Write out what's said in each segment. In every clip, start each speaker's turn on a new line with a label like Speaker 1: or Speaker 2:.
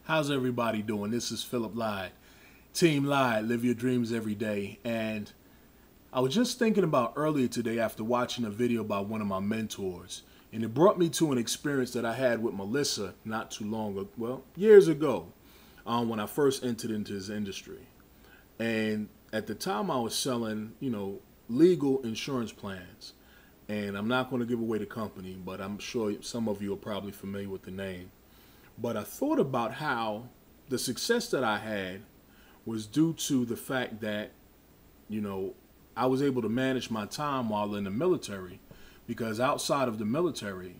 Speaker 1: How's everybody doing? This is Philip Lyde. Team Lyde, live your dreams every day. And I was just thinking about earlier today after watching a video by one of my mentors. And it brought me to an experience that I had with Melissa not too long ago, well, years ago, when I first entered into this industry. And at the time I was selling, legal insurance plans. And I'm not going to give away the company, but I'm sure some of you are probably familiar with the name. But I thought about how the success that I had was due to the fact that, I was able to manage my time while in the military, because outside of the military,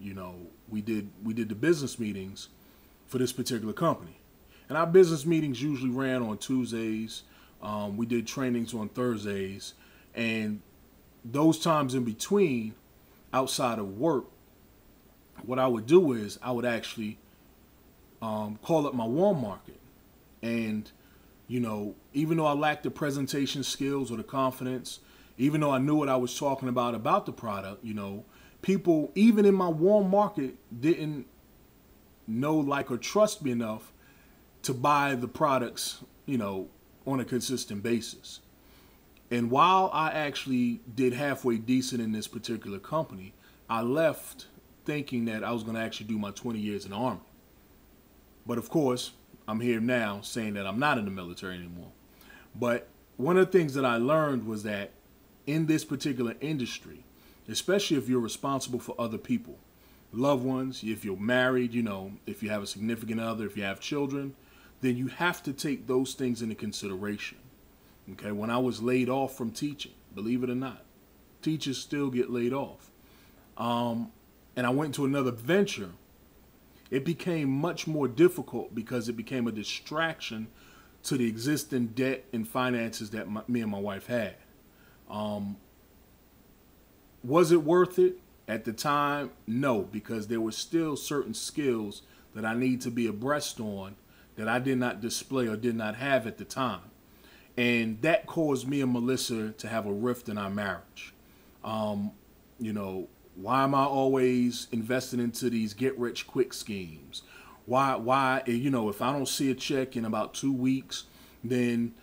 Speaker 1: we did the business meetings for this particular company. And our business meetings usually ran on Tuesdays. We did trainings on Thursdays. And those times in between, outside of work, what I would do is I would actually call up my warm market. And, even though I lacked the presentation skills or the confidence, even though I knew what I was talking about the product, people, even in my warm market, didn't know, like, or trust me enough to buy the products, on a consistent basis. And while I actually did halfway decent in this particular company, I left thinking that I was going to actually do my 20 years in the Army. But of course, I'm here now saying that I'm not in the military anymore. But one of the things that I learned was that in this particular industry, especially if you're responsible for other people, loved ones, if you're married, if you have a significant other, if you have children, then you have to take those things into consideration. Okay, when I was laid off from teaching, believe it or not, teachers still get laid off. And I went to another venture. It became much more difficult because it became a distraction to the existing debt and finances that me and my wife had. Was it worth it? At the time, no, because there were still certain skills that I need to be abreast on that I did not display or did not have at the time. And that caused me and Melissa to have a rift in our marriage. Why am I always investing into these get-rich-quick schemes? Why, if I don't see a check in about 2 weeks, then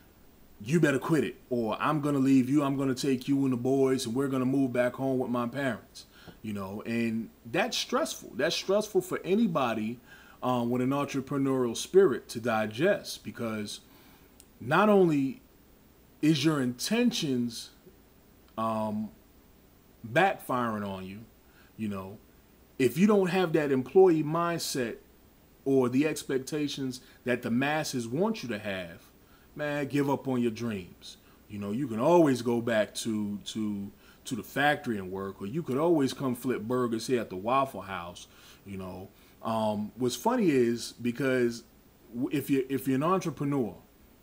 Speaker 1: you better quit it. Or I'm going to leave you, I'm going to take you and the boys, and we're going to move back home with my parents. And that's stressful. That's stressful for anybody with an entrepreneurial spirit to digest, because not only is your intentions backfiring on you, if you don't have that employee mindset or the expectations that the masses want you to have, man, give up on your dreams. You can always go back to the factory and work, or you could always come flip burgers here at the Waffle House. What's funny is, because if you're an entrepreneur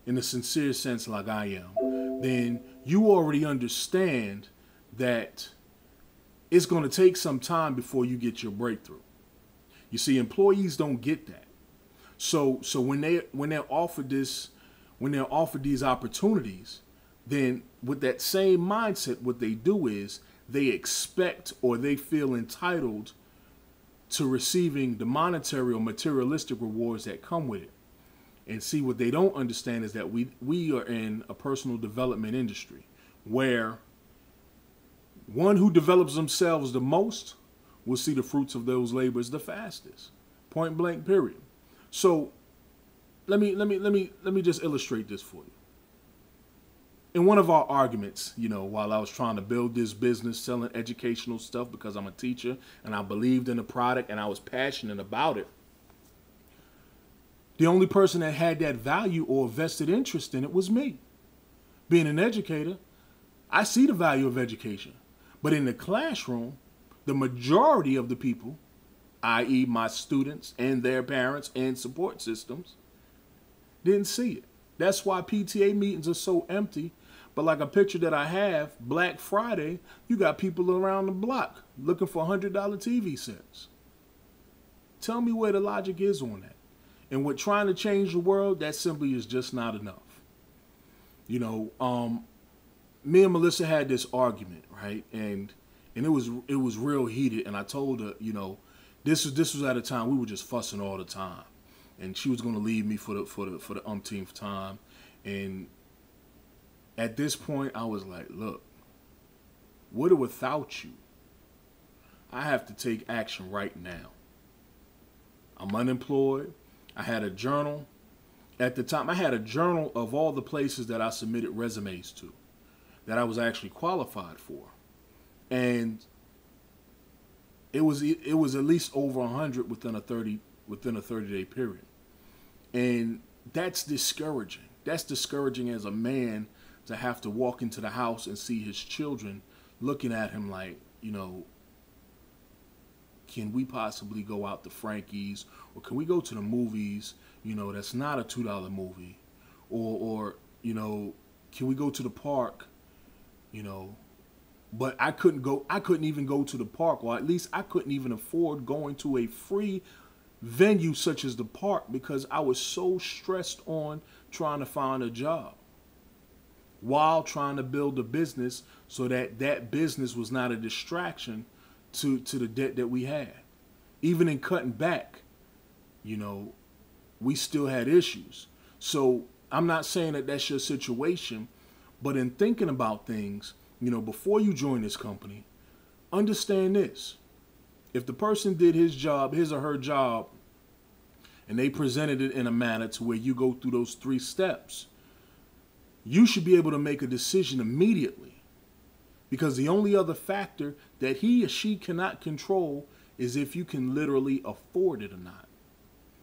Speaker 1: in a sincere sense like I am, then you already understand that it's going to take some time before you get your breakthrough. You see, employees don't get that. So when they're offered these opportunities, then with that same mindset, what they do is they expect, or they feel entitled to receiving the monetary or materialistic rewards that come with it. And see, what they don't understand is that we are in a personal development industry where one who develops themselves the most will see the fruits of those labors the fastest. Point blank, period. So let me just illustrate this for you. In one of our arguments, while I was trying to build this business selling educational stuff, because I'm a teacher and I believed in the product and I was passionate about it, the only person that had that value or vested interest in it was me. Being an educator, I see the value of education. But in the classroom, the majority of the people, i.e. my students and their parents and support systems, didn't see it. That's why PTA meetings are so empty. But like a picture that I have, Black Friday, you got people around the block looking for $100 TV sets. Tell me where the logic is on that. And with trying to change the world, that simply is just not enough. Me and Melissa had this argument, right? And it was real heated. And I told her, this was at a time we were just fussing all the time. and she was going to leave me for the umpteenth time. And at this point, I was like, look, with or without you, I have to take action right now. I'm unemployed. I had a journal. At the time, I had a journal of all the places that I submitted resumes to that I was actually qualified for. And it was at least over 100 within a 30-day period. And that's discouraging. That's discouraging as a man to have to walk into the house and see his children looking at him like, can we possibly go out to Frankie's, or can we go to the movies, that's not a $2 movie, or can we go to the park, but I couldn't even go to the park, or at least I couldn't even afford going to a free venue such as the park because I was so stressed on trying to find a job while trying to build a business so that business was not a distraction to the debt that we had. Even in cutting back, we still had issues. So I'm not saying that that's your situation, but in thinking about things, before you join this company, understand this. If the person did his or her job, and they presented it in a manner to where you go through those 3 steps, you should be able to make a decision immediately. Because the only other factor that he or she cannot control is if you can literally afford it or not.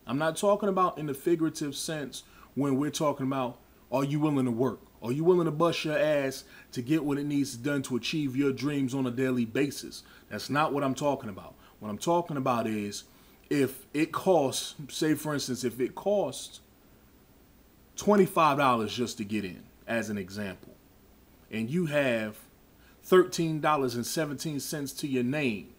Speaker 1: I'm not talking about in the figurative sense when we're talking about, are you willing to work? Are you willing to bust your ass to get what it needs done to achieve your dreams on a daily basis? That's not what I'm talking about. What I'm talking about is if it costs, say for instance, if it costs $25 just to get in, as an example, and you have $13.17 to your name,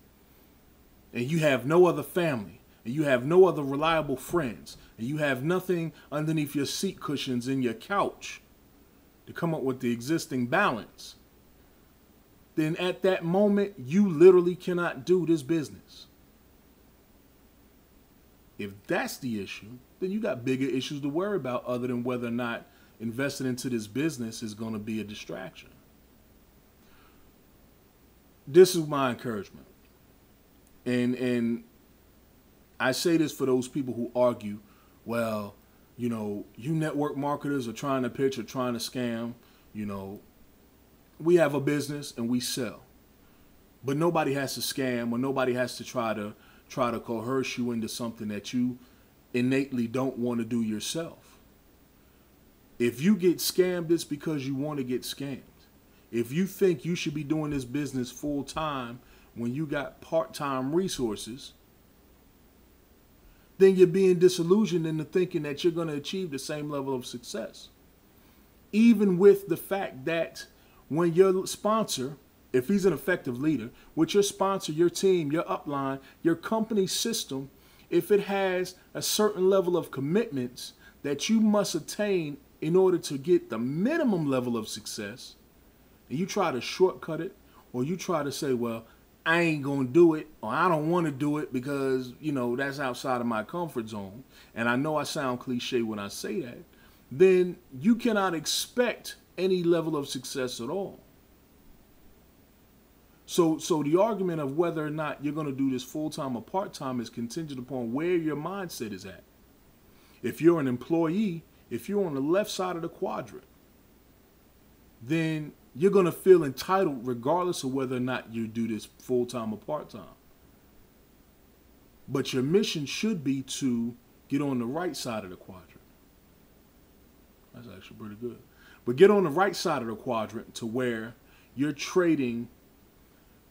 Speaker 1: and you have no other family, and you have no other reliable friends, and you have nothing underneath your seat cushions in your couch to come up with the existing balance, then at that moment, you literally cannot do this business. If that's the issue, then you got bigger issues to worry about other than whether or not investing into this business is going to be a distraction. This is my encouragement. And I say this for those people who argue, well, you network marketers are trying to pitch or trying to scam. We have a business and we sell. But nobody has to scam, or nobody has to try to coerce you into something that you innately don't want to do yourself. If you get scammed, it's because you want to get scammed. If you think you should be doing this business full time when you got part-time resources, then you're being disillusioned into thinking that you're going to achieve the same level of success. Even with the fact that when your sponsor, if he's an effective leader, with your sponsor, your team, your upline, your company system, if it has a certain level of commitments that you must attain in order to get the minimum level of success, and you try to shortcut it, or you try to say, well, I ain't going to do it, or I don't want to do it because, that's outside of my comfort zone, and I know I sound cliche when I say that, then you cannot expect any level of success at all. So the argument of whether or not you're going to do this full-time or part-time is contingent upon where your mindset is at. If you're an employee, if you're on the left side of the quadrant, then you're going to feel entitled regardless of whether or not you do this full-time or part-time. But your mission should be to get on the right side of the quadrant. That's actually pretty good. But get on the right side of the quadrant to where you're trading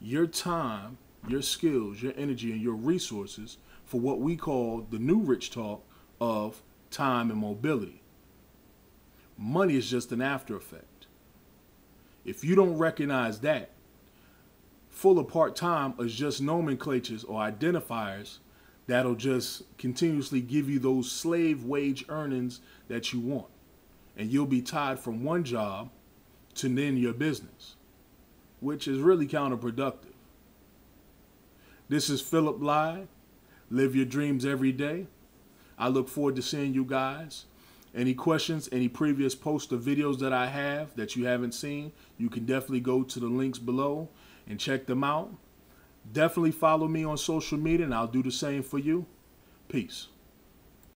Speaker 1: your time, your skills, your energy, and your resources for what we call the new rich talk of time and mobility. Money is just an after effect. If you don't recognize that, full or part-time is just nomenclatures or identifiers that'll just continuously give you those slave wage earnings that you want. And you'll be tied from one job to then your business, which is really counterproductive. This is Philip Lyde. Live your dreams every day. I look forward to seeing you guys. Any questions, any previous posts or videos that I have that you haven't seen, you can definitely go to the links below and check them out. Definitely follow me on social media, and I'll do the same for you. Peace.